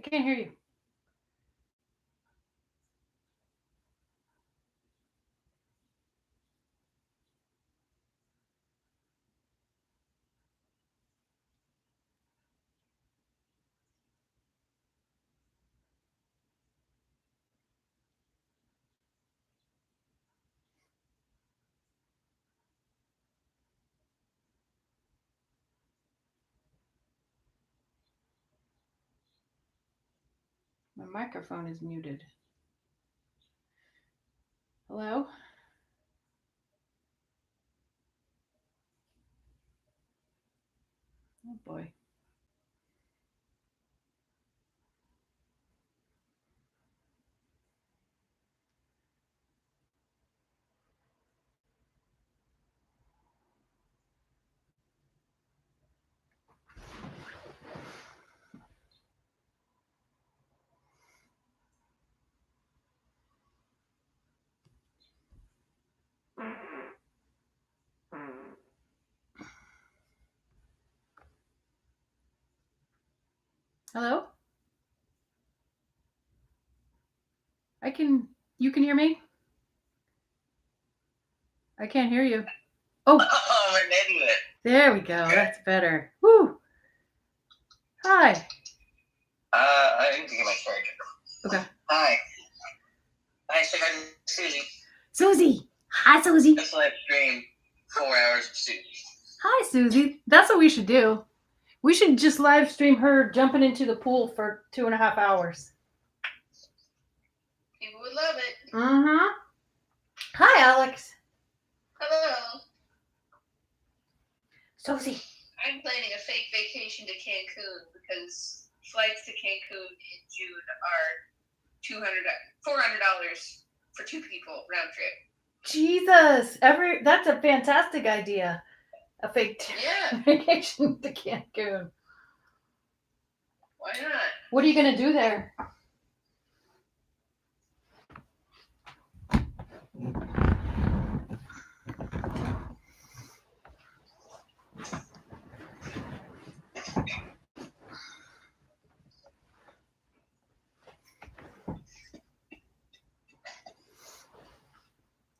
can't hear you. My microphone is muted. Hello? Oh boy. Hello? You can hear me? I can't hear you. Oh, Oh, an idiot. there we go. That's better. Woo. Hi. I need to get my charger. Okay. Hi. Hi, say hi to Susie. Susie. Hi, Susie. This live stream 4 hours of Susie. Hi, Susie. That's what we should do. We should just live stream her jumping into the pool for 2.5 hours. People would love it. Mm-hmm. Hi, Alex. Hello. Susie. I'm planning a fake vacation to Cancun because flights to Cancun in June are $400 for 2 people round trip. Jesus. That's a fantastic idea. A fake vacation to Cancun. Why not? What are you going to do there?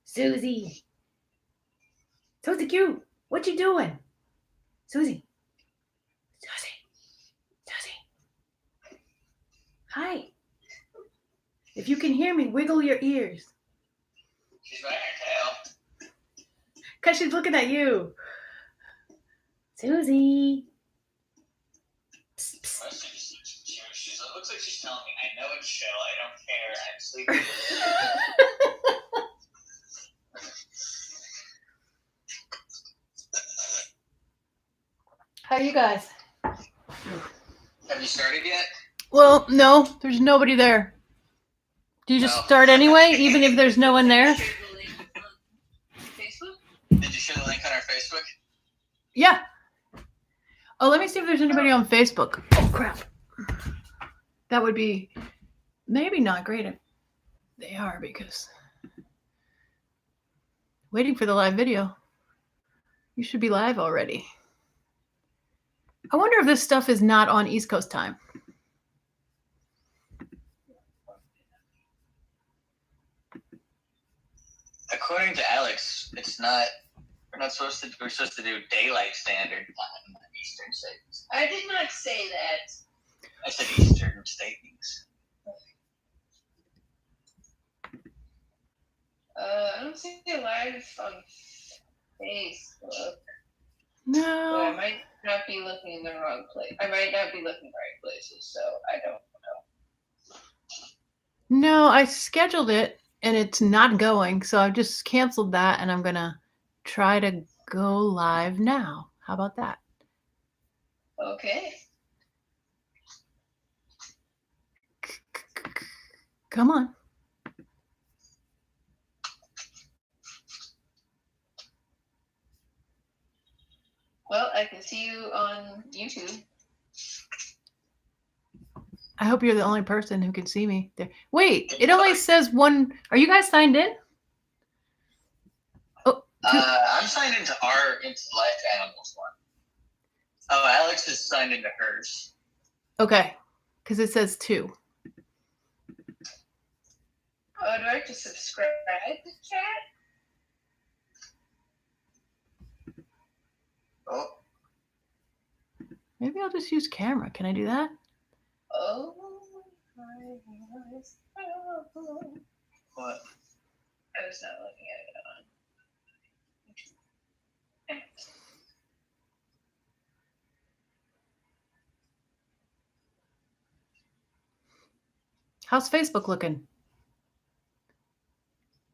Susie. Susie Q, what you doing? Susie. Susie. Hi. If you can hear me, wiggle your ears. She's wearing her tail. Because she's looking at you. Susie. Psst, psst. It looks like she's telling me, I know it's chill, I don't care, I'm sleeping. How are you guys? Have you started yet? Well, no, there's nobody there. Do you just start anyway, even if there's no one there? Facebook? Did you share the link on our Facebook? Yeah. Oh, let me see if there's anybody on Facebook. Oh, crap. That would be maybe not great if they are, because waiting for the live video. You should be live already. I wonder if this stuff is not on East Coast time. According to Alex, it's not. We're supposed to do daylight standard time on Eastern states. I did not say that. I said Eastern states. I don't see it live on Facebook. No. But I might not be looking in the wrong place. I might not be looking in the right places, so I don't know. No, I scheduled it and it's not going, so I've just canceled that and I'm gonna try to go live now. How about that? Okay. Come on. Well, I can see you on YouTube. I hope you're the only person who can see me there. Wait, it only says one. Are you guys signed in? Oh, I'm signed into Life Animals one. Oh, Alex is signed into hers. Okay. Because it says 2. Oh, do I have to subscribe to chat? Oh, Maybe I'll just use camera. Can I do that? Oh, what? I was not looking at it on. How's Facebook looking?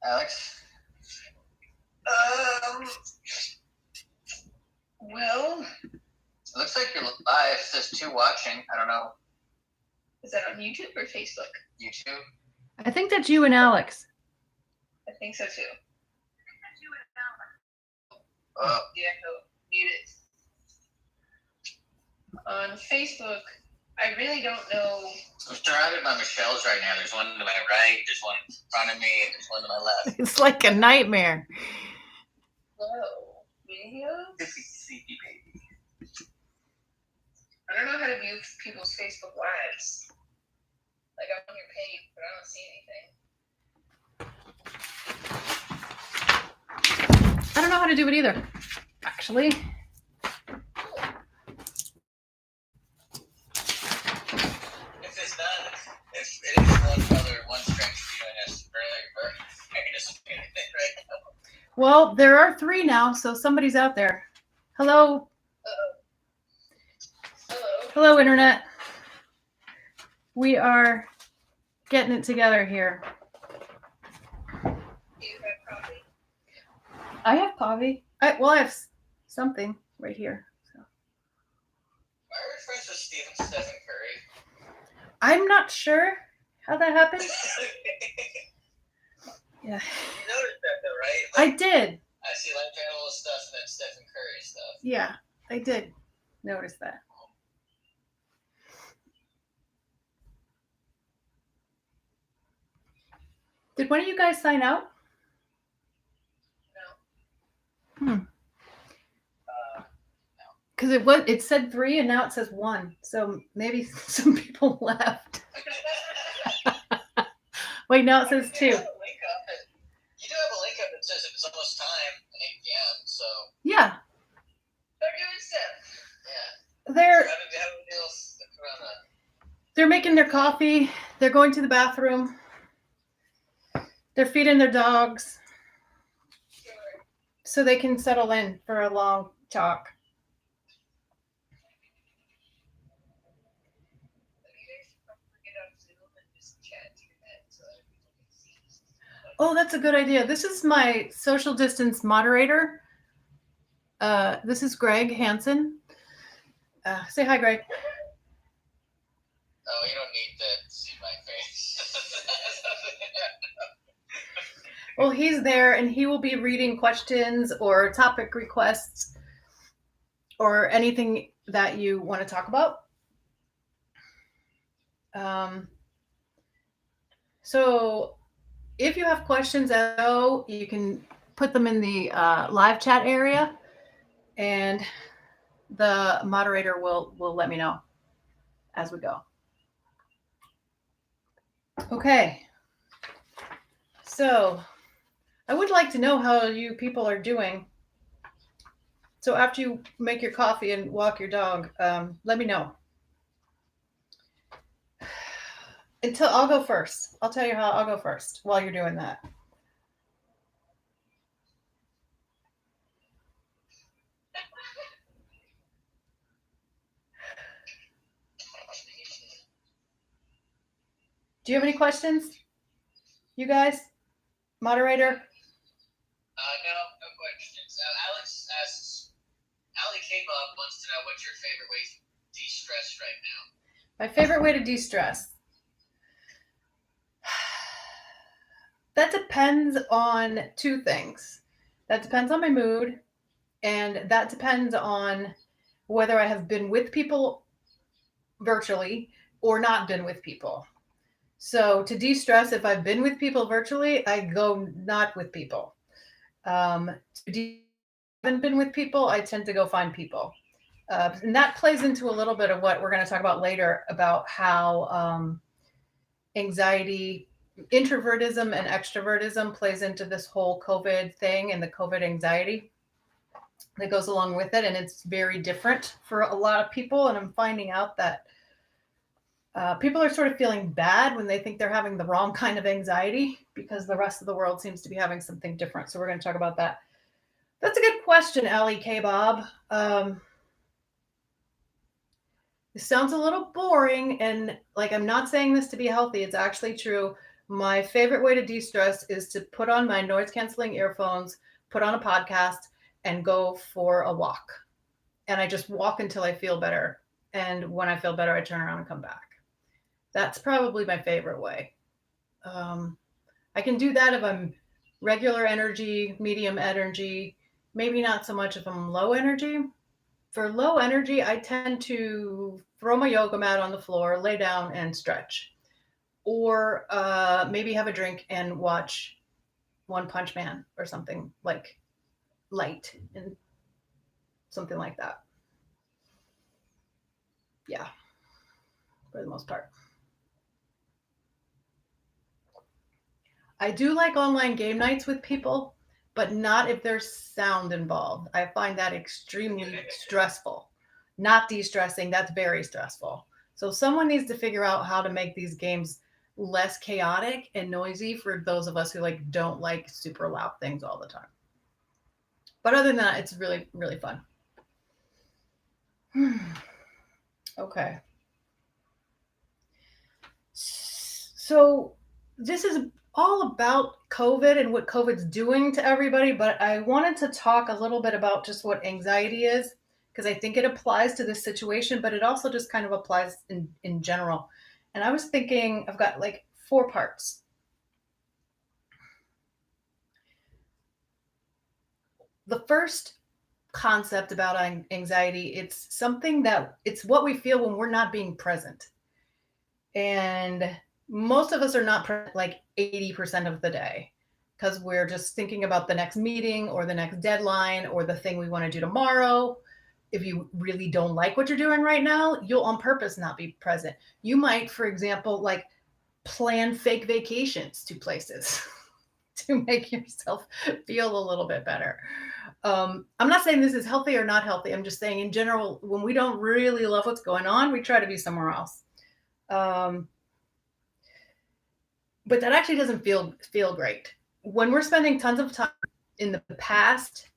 Alex? Well, It looks like you're live. It says 2 watching. I don't know. is that on YouTube or Facebook? YouTube? I think that's you and Alex. I think so too. Oh, Yeah, no, mute it. On Facebook, I really don't know. I'm surrounded by Michelle's right now. There's one to my right, there's one in front of me, and there's one to my left. It's like a nightmare. Whoa, videos? Sleepy baby. I don't know how to view people's Facebook lives. Like, I'm on your page, but I don't see anything. I don't know how to do it either, actually. If it is one color, one strength view, and it's earlier, I can just do anything right now. Well, there are 3 now, so somebody's out there. Hello. Hello. Hello, Internet. We are getting it together here. Do you have coffee? I have coffee. I have something right here. So. Why are we friends with Stephen Curry? I'm not sure how that happened. Yeah. You noticed that though, right? I did. I see live animal stuff and then Stephen Curry stuff. Yeah, I did notice that. Did one of you guys sign out? No. Because it said 3 and now it says 1. So maybe some people left. Wait, now it says 2. You do have a link up that says it's almost time at 8 p.m. So Yeah, They're doing stuff. yeah. they're So how do deals look around that? they're making their coffee. They're going to the bathroom. They're feeding their dogs Sure. so they can settle in for a long talk. You guys should probably get on Zoom and just chat through that so other people can see. Oh, that's a good idea. This is my social distance moderator. This is Greg Hansen. Say hi, Greg. Oh, you don't need to see my face. Well, he's there and he will be reading questions or topic requests or anything that you want to talk about. So if you have questions, you can put them in the live chat area and the moderator will let me know as we go. Okay. So I would like to know how you people are doing. So after you make your coffee and walk your dog, let me know. I'll go first. I'll tell you how I'll go first while you're doing that. Do you have any questions? You guys? Moderator? No questions. Alex asks, Ali K-Bob wants to know what's your favorite way to de-stress right now? My favorite way to de-stress. That depends on 2 things. That depends on my mood, and that depends on whether I have been with people virtually or not been with people. So to de-stress, if I've been with people virtually, I go not with people. If I haven't been with people, I tend to go find people. And that plays into a little bit of what we're going to talk about later about how anxiety, introvertism, and extrovertism plays into this whole COVID thing and the COVID anxiety that goes along with it. And it's very different for a lot of people. And I'm finding out that people are sort of feeling bad when they think they're having the wrong kind of anxiety because the rest of the world seems to be having something different. So we're going to talk about that. That's a good question, Allie K. Bob. It sounds a little boring, and like I'm not saying this to be healthy. It's actually true. My favorite way to de-stress is to put on my noise-canceling earphones, put on a podcast, and go for a walk. And I just walk until I feel better. And when I feel better, I turn around and come back. That's probably my favorite way. I can do that if I'm regular energy, medium energy, maybe not so much if I'm low energy. For low energy, I tend to throw my yoga mat on the floor, lay down, and stretch. Or maybe have a drink and watch One Punch Man or something like light and something like that. Yeah, for the most part. I do like online game nights with people, but not if there's sound involved. I find that extremely stressful. Not de-stressing, that's very stressful. So someone needs to figure out how to make these games less chaotic and noisy for those of us who like don't like super loud things all the time. But other than that, it's really, really fun. Okay. So this is all about COVID and what COVID's doing to everybody, but I wanted to talk a little bit about just what anxiety is, because I think it applies to this situation, but it also just kind of applies in general. And I was thinking, I've got like 4 parts. The first concept about anxiety, it's something that it's what we feel when we're not being present. And most of us are not present like 80% of the day because we're just thinking about the next meeting or the next deadline or the thing we want to do tomorrow. If you really don't like what you're doing right now, you'll on purpose not be present. You might, for example, like plan fake vacations to places to make yourself feel a little bit better. I'm not saying this is healthy or not healthy. I'm just saying in general, when we don't really love what's going on, we try to be somewhere else. But that actually doesn't feel great. When we're spending tons of time in the past,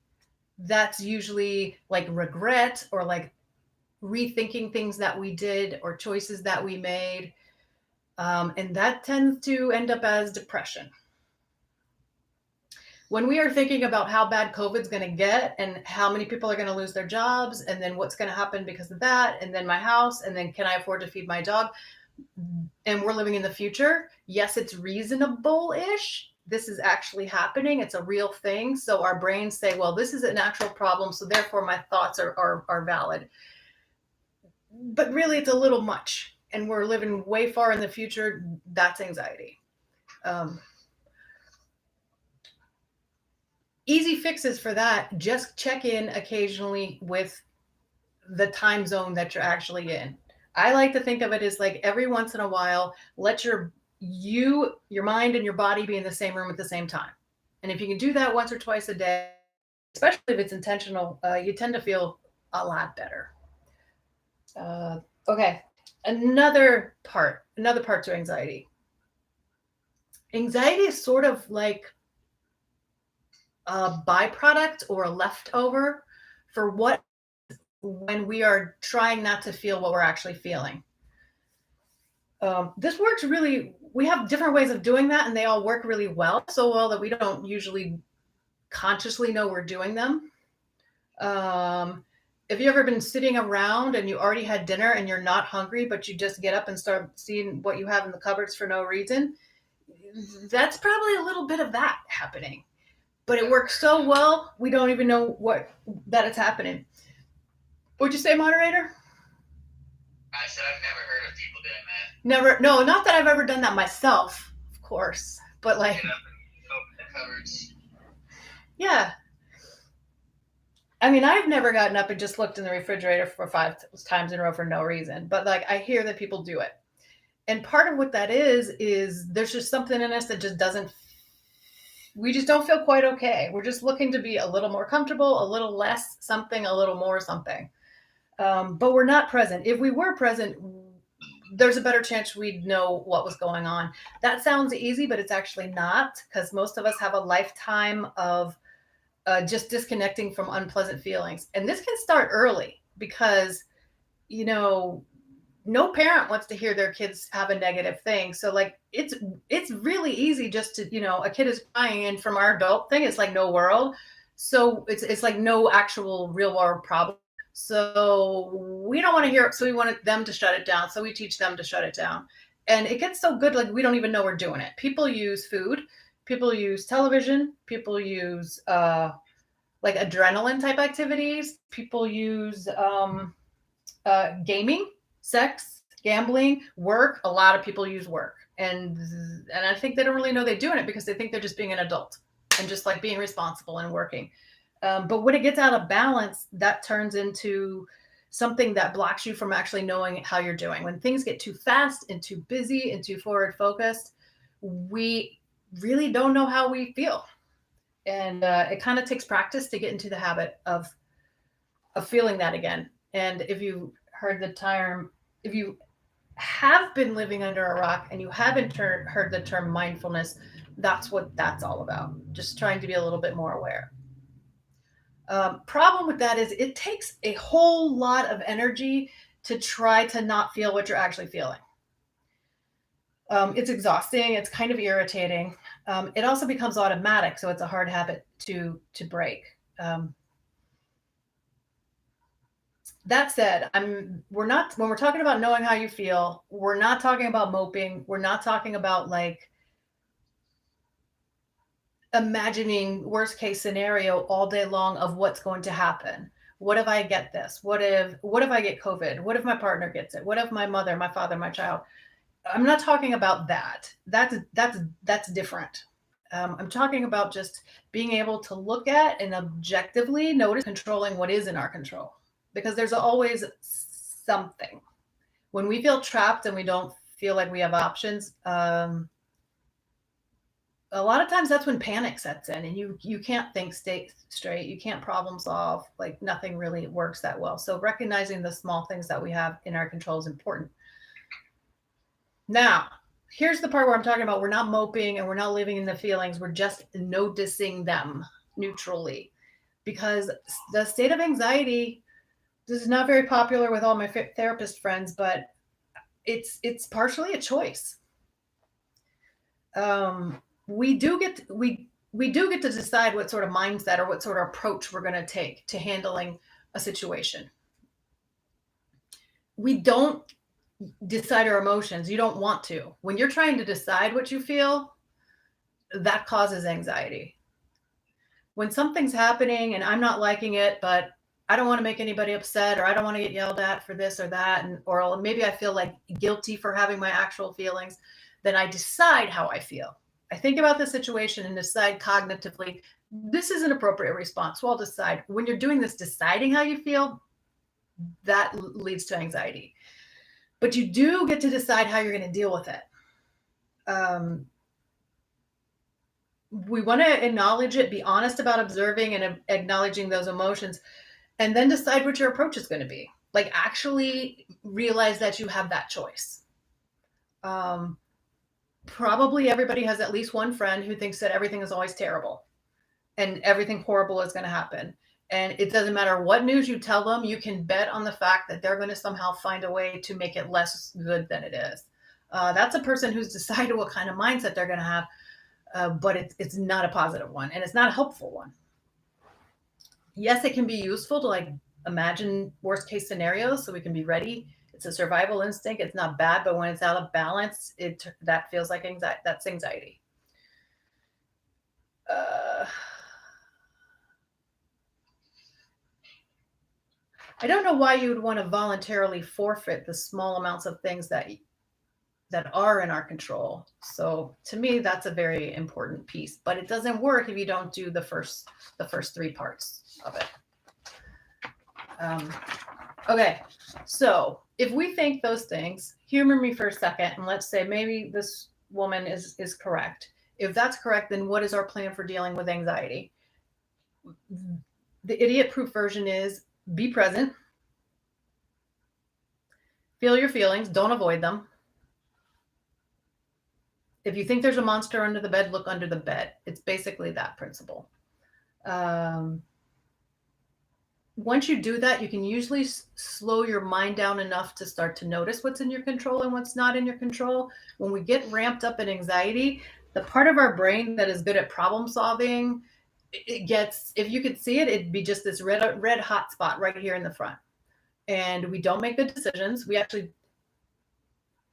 that's usually like regret or like rethinking things that we did or choices that we made. And that tends to end up as depression. When we are thinking about how bad COVID's going to get and how many people are going to lose their jobs and then what's going to happen because of that, and then my house, and then can I afford to feed my dog? And we're living in the future. Yes, it's reasonable-ish. This is actually happening. It's a real thing. So our brains say, well, this is an actual problem. So therefore my thoughts are valid. But really it's a little much. And we're living way far in the future. That's anxiety. Easy fixes for that. Just check in occasionally with the time zone that you're actually in. I like to think of it as like every once in a while, let your mind and your body be in the same room at the same time. And if you can do that once or twice a day, especially if it's intentional, you tend to feel a lot better. Okay. Another part to anxiety. Anxiety is sort of like a byproduct or a leftover for what when we are trying not to feel what we're actually feeling. This works really, we have different ways of doing that and they all work really well, so well that we don't usually consciously know we're doing them. Have you ever been sitting around and you already had dinner and you're not hungry, but you just get up and start seeing what you have in the cupboards for no reason? That's probably a little bit of that happening. But it works so well, we don't even know that it's happening. What'd you say, moderator? I said I've never heard of people doing that. Never. No, not that I've ever done that myself, of course. But like, Get up and open the cupboards. Yeah. I mean, I've never gotten up and just looked in the refrigerator for 5 times in a row for no reason, but like I hear that people do it. And part of what that is there's just something in us that just doesn't, we just don't feel quite okay. We're just looking to be a little more comfortable, a little less something, a little more something. But we're not present. If we were present, there's a better chance we'd know what was going on. That sounds easy, but it's actually not, because most of us have a lifetime of just disconnecting from unpleasant feelings. And this can start early because, you know, no parent wants to hear their kids have a negative thing. So like it's really easy just to, a kid is crying, and from our adult thing, it's like no world. So it's like no actual real world problem. So we don't want to hear it. So we want them to shut it down. So we teach them to shut it down. And it gets so good, like we don't even know we're doing it. People use food, people use television, people use like adrenaline type activities, people use gaming, sex, gambling, work. A lot of people use work. And I think they don't really know they're doing it because they think they're just being an adult and just like being responsible and working. But when it gets out of balance, that turns into something that blocks you from actually knowing how you're doing. When things get too fast and too busy and too forward focused, we really don't know how we feel. And it kind of takes practice to get into the habit of feeling that again. And if you heard the term, if you have been living under a rock and you haven't heard the term mindfulness, that's what that's all about. Just trying to be a little bit more aware. Problem with that is it takes a whole lot of energy to try to not feel what you're actually feeling. It's exhausting. It's kind of irritating. It also becomes automatic, so it's a hard habit to break. That said, we're not, when we're talking about knowing how you feel, we're not talking about moping. We're not talking about like imagining worst case scenario all day long of what's going to happen. What if I get this? What if I get COVID? What if my partner gets it? What if my mother, my father, my child? I'm not talking about that. That's different. I'm talking about just being able to look at and objectively notice controlling what is in our control, because there's always something. When we feel trapped and we don't feel like we have options, a lot of times that's when panic sets in and you can't think straight. You can't problem solve. Like nothing really works that well. So recognizing the small things that we have in our control is important. Now, here's the part where I'm talking about we're not moping and we're not living in the feelings. We're just noticing them neutrally, because the state of anxiety, this is not very popular with all my therapist friends, but it's partially a choice. We do get to decide what sort of mindset or what sort of approach we're going to take to handling a situation. We don't decide our emotions. You don't want to. When you're trying to decide what you feel, that causes anxiety. When something's happening and I'm not liking it, but I don't want to make anybody upset, or I don't want to get yelled at for this or that, or maybe I feel like guilty for having my actual feelings, then I decide how I feel. I think about the situation and decide cognitively, this is an appropriate response. So I'll decide. When you're doing this, deciding how you feel, that leads to anxiety. But you do get to decide how you're going to deal with it. We want to acknowledge it, be honest about observing and acknowledging those emotions, and then decide what your approach is going to be. Like actually realize that you have that choice. Probably everybody has at least one friend who thinks that everything is always terrible and everything horrible is going to happen. And it doesn't matter what news you tell them, you can bet on the fact that they're going to somehow find a way to make it less good than it is. That's a person who's decided what kind of mindset they're going to have, but it's not a positive one, and it's not a helpful one. Yes, it can be useful to like imagine worst case scenarios so we can be ready. It's a survival instinct. It's not bad, but when it's out of balance, that feels like anxiety. That's anxiety. I don't know why you would want to voluntarily forfeit the small amounts of things that are in our control. So to me, that's a very important piece, but it doesn't work if you don't do the first 3 parts of it. Okay, so if we think those things, humor me for a second, and let's say maybe this woman is correct. If that's correct, then what is our plan for dealing with anxiety? The idiot-proof version is be present, feel your feelings, don't avoid them. If you think there's a monster under the bed, look under the bed. It's basically that principle. Once you do that, you can usually slow your mind down enough to start to notice what's in your control and what's not in your control. When we get ramped up in anxiety, the part of our brain that is good at problem solving, it gets, if you could see it, it'd be just this red hot spot right here in the front. And we don't make good decisions. We actually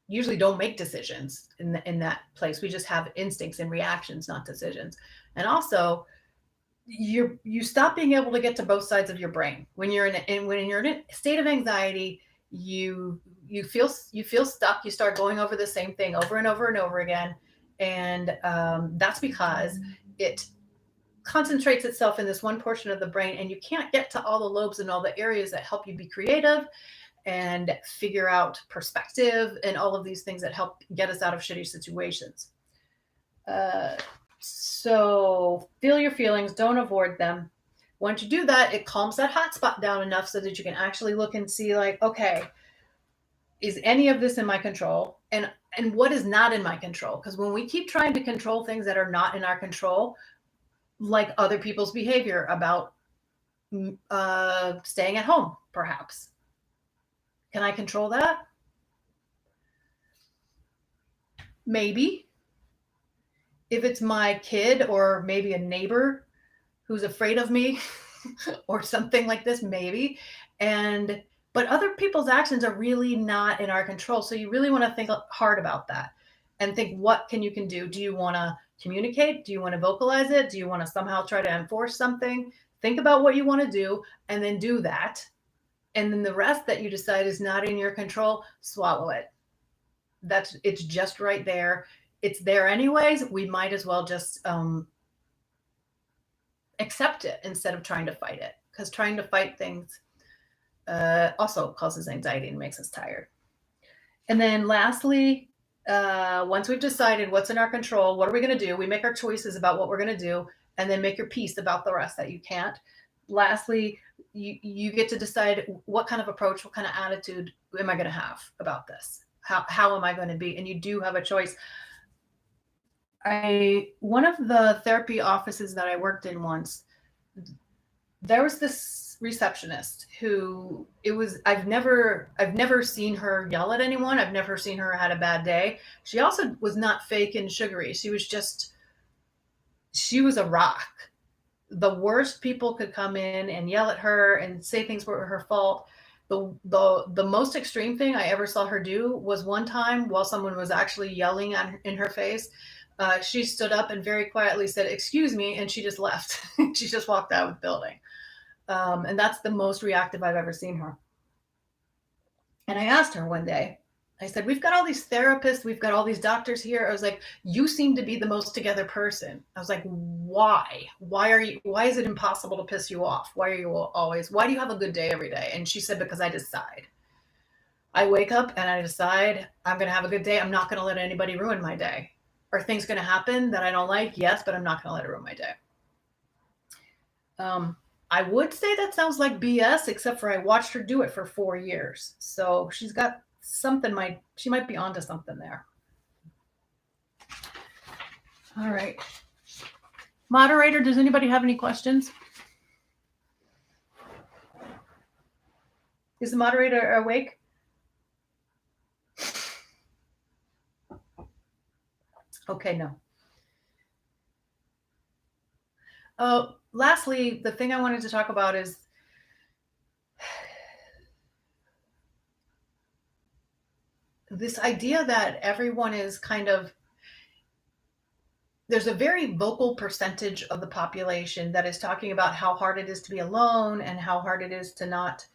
usually don't make decisions in that place. We just have instincts and reactions, not decisions. And also, you stop being able to get to both sides of your brain when you're in a state of anxiety. You feel stuck. You start going over the same thing over and over and over again, and that's because it concentrates itself in this one portion of the brain, and you can't get to all the lobes and all the areas that help you be creative and figure out perspective and all of these things that help get us out of shitty situations. So feel your feelings, don't avoid them. Once you do that, it calms that hot spot down enough so that you can actually look and see, like, okay, is any of this in my control? And what is not in my control? Because when we keep trying to control things that are not in our control, like other people's behavior about staying at home, perhaps. Can I control that? Maybe. If it's my kid or maybe a neighbor who's afraid of me or something like this, maybe. But other people's actions are really not in our control. So you really want to think hard about that and think, what you can do? Do you want to communicate? Do you want to vocalize it? Do you want to somehow try to enforce something? Think about what you want to do and then do that. And then the rest that you decide is not in your control, swallow it. It's just right there. It's there anyways. We might as well just accept it instead of trying to fight it, because trying to fight things also causes anxiety and makes us tired. And then lastly, once we've decided what's in our control, what are we going to do? We make our choices about what we're going to do, and then make your peace about the rest that you can't. Lastly, you get to decide what kind of approach, what kind of attitude am I going to have about this? How am I going to be? And you do have a choice. One of the therapy offices that I worked in once, there was this receptionist who I've never seen her yell at anyone. I've never seen her had a bad day. She also was not fake and sugary. She was a rock. The worst people could come in and yell at her and say things were her fault. The most extreme thing I ever saw her do was one time while someone was actually yelling in her face, she stood up and very quietly said, "Excuse me," and she just left. She just walked out of the building. And that's the most reactive I've ever seen her. And I asked her one day, I said, "We've got all these therapists, we've got all these doctors here." I was like, "You seem to be the most together person." I was like, "Why? Why is it impossible to piss you off? Why do you have a good day every day?" And she said, "Because I decide. I wake up and I decide I'm going to have a good day. I'm not going to let anybody ruin my day. Are things going to happen that I don't like? Yes, but I'm not going to let it ruin my day." I would say that sounds like BS, except for I watched her do it for 4 years. So she's got something, she might be onto something there. All right. Moderator, does anybody have any questions? Is the moderator awake? Okay, no. Lastly, the thing I wanted to talk about is this idea that everyone is there's a very vocal percentage of the population that is talking about how hard it is to be alone and how hard it is to not.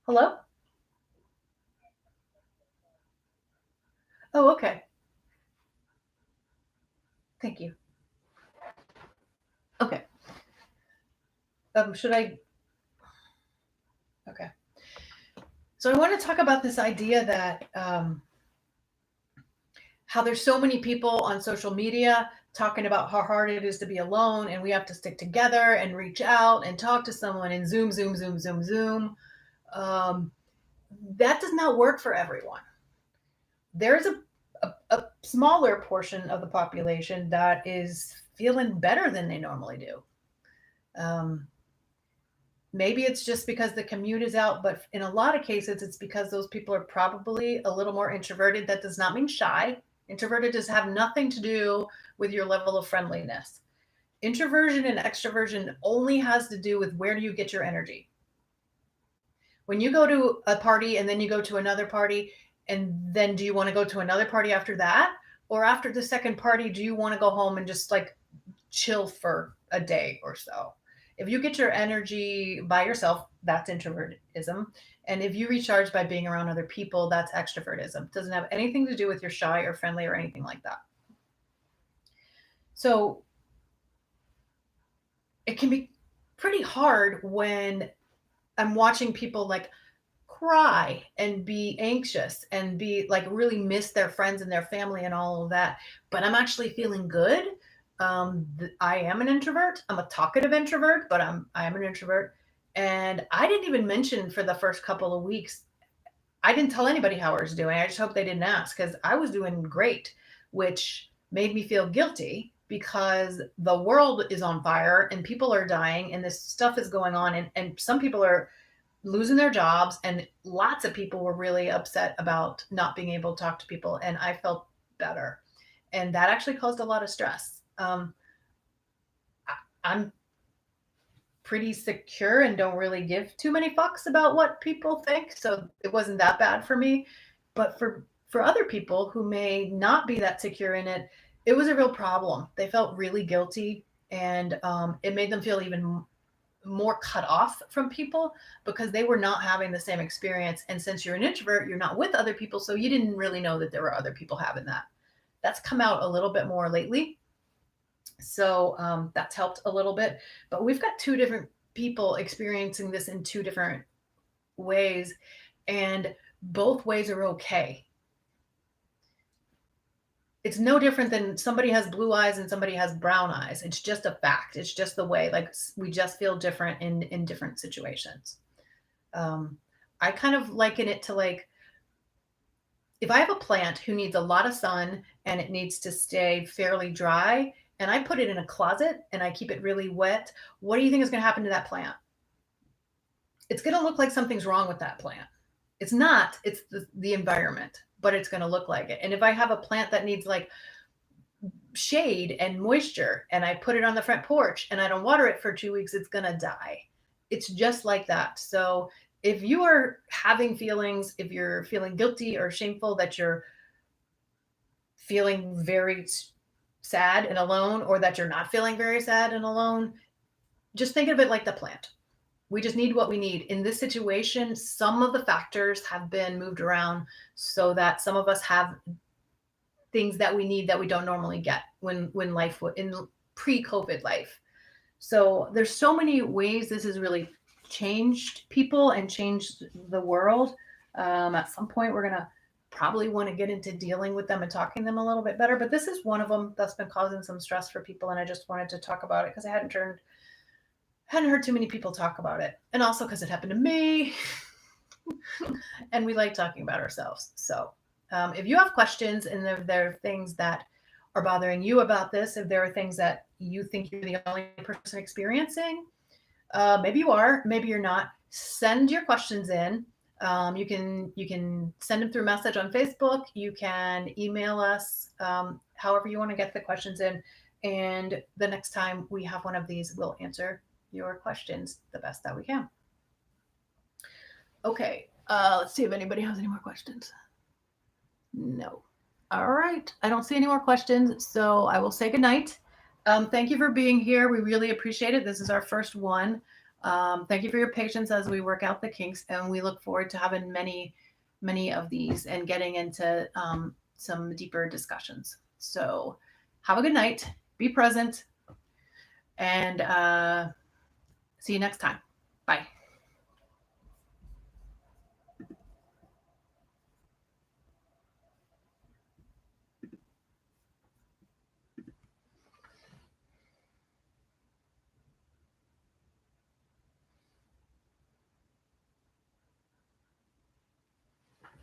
Hello? Oh, okay. Thank you. Okay. Should I? Okay. So I want to talk about this idea that how there's so many people on social media talking about how hard it is to be alone and we have to stick together and reach out and talk to someone and Zoom. Um, that does not work for everyone. There's a smaller portion of the population that is feeling better than they normally do. Um, Maybe it's just because the commute is out, but in a lot of cases, it's because those people are probably a little more introverted. That does not mean shy. Introverted does have nothing to do with your level of friendliness. Introversion and extroversion only has to do with where do you get your energy. When you go to a party and then you go to another party, and then do you want to go to another party after that? Or after the second party, do you want to go home and just like chill for a day or so? If you get your energy by yourself, that's introvertism. And if you recharge by being around other people, that's extrovertism. It doesn't have anything to do with you're shy or friendly or anything like that. So it can be pretty hard when I'm watching people like cry and be anxious and be like really miss their friends and their family and all of that. But I'm actually feeling good. I am an introvert. I'm a talkative introvert, but I am an introvert. And I didn't even mention for the first couple of weeks. I didn't tell anybody how I was doing. I just hope they didn't ask because I was doing great, which made me feel guilty because the world is on fire and people are dying and this stuff is going on and some people are losing their jobs and lots of people were really upset about not being able to talk to people and I felt better and that actually caused a lot of stress. I'm pretty secure and don't really give too many fucks about what people think, so it wasn't that bad for me. But for other people who may not be that secure in it, it was a real problem. They felt really guilty, and it made them feel even more cut off from people because they were not having the same experience. And since you're an introvert, you're not with other people, so you didn't really know that there were other people having that. That's come out a little bit more lately. So that's helped a little bit. But we've got two different people experiencing this in two different ways, and both ways are okay. It's no different than somebody has blue eyes and somebody has brown eyes. It's just a fact. It's just the way, like, we just feel different in different situations. I kind of liken it to like, if I have a plant who needs a lot of sun and it needs to stay fairly dry, and I put it in a closet and I keep it really wet, what do you think is going to happen to that plant? It's going to look like something's wrong with that plant. It's not, it's the environment, but it's going to look like it. And if I have a plant that needs like shade and moisture and I put it on the front porch and I don't water it for 2 weeks, it's going to die. It's just like that. So if you are having feelings, if you're feeling guilty or shameful that you're feeling very sad and alone, or that you're not feeling very sad and alone, just think of it like the plant. We just need what we need. In this situation, some of the factors have been moved around so that some of us have things that we need that we don't normally get when life in pre-COVID life. So there's so many ways this has really changed people and changed the world. At some point, we're gonna probably want to get into dealing with them and talking to them a little bit better. But this is one of them that's been causing some stress for people, and I just wanted to talk about it because I hadn't heard too many people talk about it, and also because it happened to me, and we like talking about ourselves. So if you have questions and if there are things that are bothering you about this, if there are things that you think you're the only person experiencing, maybe you are, maybe you're not, send your questions in. You can send them through message on Facebook. You can email us, however you want to get the questions in. And the next time we have one of these, we'll answer your questions the best that we can. Okay, let's see if anybody has any more questions. No. All right, I don't see any more questions, so I will say goodnight. Thank you for being here. We really appreciate it. This is our first one. Thank you for your patience as we work out the kinks, and we look forward to having many of these and getting into some deeper discussions. So have a good night, be present, and See you next time. Bye.